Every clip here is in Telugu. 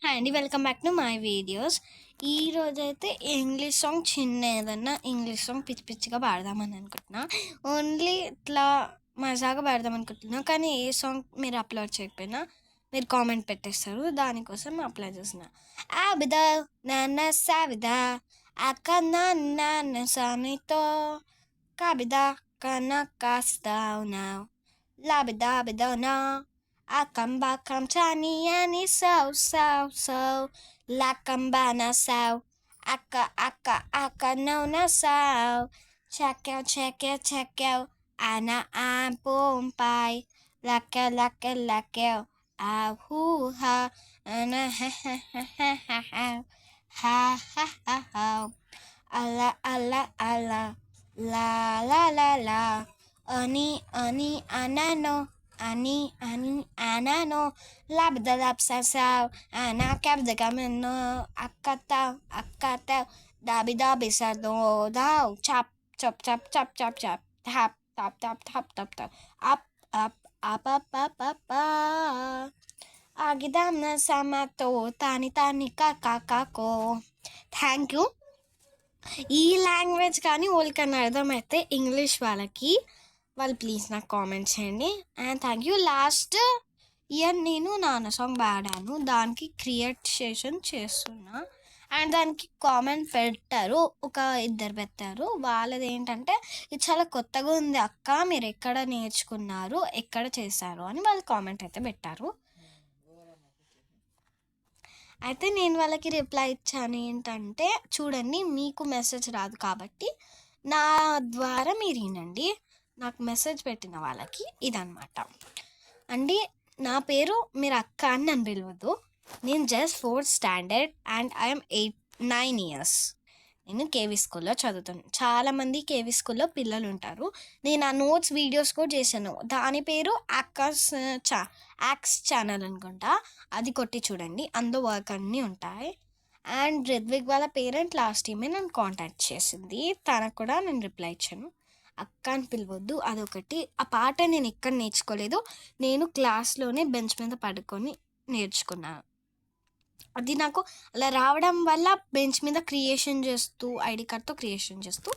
హాయ్ అండి, welcome back to my videos. ఈరోజైతే ఇంగ్లీష్ సాంగ్ ఏదన్నా ఇంగ్లీష్ సాంగ్ పిచ్చి పిచ్చిగా పాడదామని అనుకుంటున్నా. ఓన్లీ ఇట్లా మజాగా పాడదాం అనుకుంటున్నా. కానీ ఏ సాంగ్ మీరు అప్లోడ్ చేయకపోయినా మీరు కామెంట్ పెట్టేస్తారు, దానికోసం అప్లోడ్ చేసిన. ఆబిదా నాన్న సావిదా అక్క నాన్న సానితో కాబిదా కన్నా కాస్తావు నా లాబిదా బిదా నా Akam bakam tani ani so lakambana sao aka no na sao check out ana pompai laka ahu ha ana ha ala la ani anano ani anano labdalap sasaw anakab the gamino akata dabi sa do daw chop tap up agidam na samato tani kakako. Thank you. ఈ లాంగ్వేజ్ కానీ వాళ్ళకన్నా అర్థమైతే ఇంగ్లీష్ వాళ్ళకి వాళ్ళు ప్లీజ్ నాకు కామెంట్ చేయండి. And thank you. Last year నేను నాన్న సాంగ్ పాడాను, దానికి క్రియేషన్ చేస్తున్నా. అండ్ దానికి కామెంట్ పెట్టారు, ఒక ఇద్దరు పెట్టారు. వాళ్ళది ఏంటంటే ఇది చాలా కొత్తగా ఉంది అక్క, మీరు ఎక్కడ నేర్చుకున్నారు, ఎక్కడ చేశారు అని వాళ్ళు కామెంట్ అయితే పెట్టారు. అయితే నేను వాళ్ళకి రిప్లై ఇచ్చాను ఏంటంటే, చూడండి మీకు మెసేజ్ రాదు కాబట్టి నా ద్వారా మీరు వినండి. నాకు మెసేజ్ పెట్టిన వాళ్ళకి ఇదన్నమాట అండి. నా పేరు మీరు అక్క అని నన్ను పిలవద్దు. నేను just 4th standard and I'm 9 years. నేను కేవీ స్కూల్లో చదువుతాను. చాలామంది కేవీ స్కూల్లో పిల్లలు ఉంటారు. నేను ఆ నోట్స్ వీడియోస్ కూడా చేశాను. దాని పేరు యాక్స్ ఛానల్ అనుకుంటా, అది కొట్టి చూడండి, అందులో వర్క్ అన్నీ ఉంటాయి. అండ్ రిద్విక్ వాళ్ళ పేరెంట్ లాస్ట్ టైమే నన్ను కాంటాక్ట్ చేసింది, తనకు కూడా నేను రిప్లై ఇచ్చాను. అక్క అని పిలవద్దు, అదొకటి. ఆ పాట నేను ఎక్కడ నేర్చుకోలేదు, నేను క్లాస్లోనే బెంచ్ మీద పడుకొని నేర్చుకున్నాను. అది నాకు అలా రావడం వల్ల బెంచ్ మీద క్రియేషన్ చేస్తూ ఐడి కార్డ్తో క్రియేషన్ చేస్తూ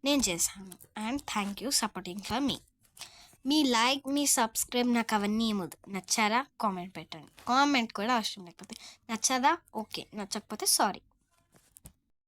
నేను చేశాను. And thank you supporting for me. Me like, me subscribe నాకు అవన్నీ ఏమొద్దు. నచ్చారా కామెంట్ పెట్టండి. కామెంట్ కూడా అవసరం లేకపోతే, నచ్చదా ఓకే, నచ్చకపోతే సారీ.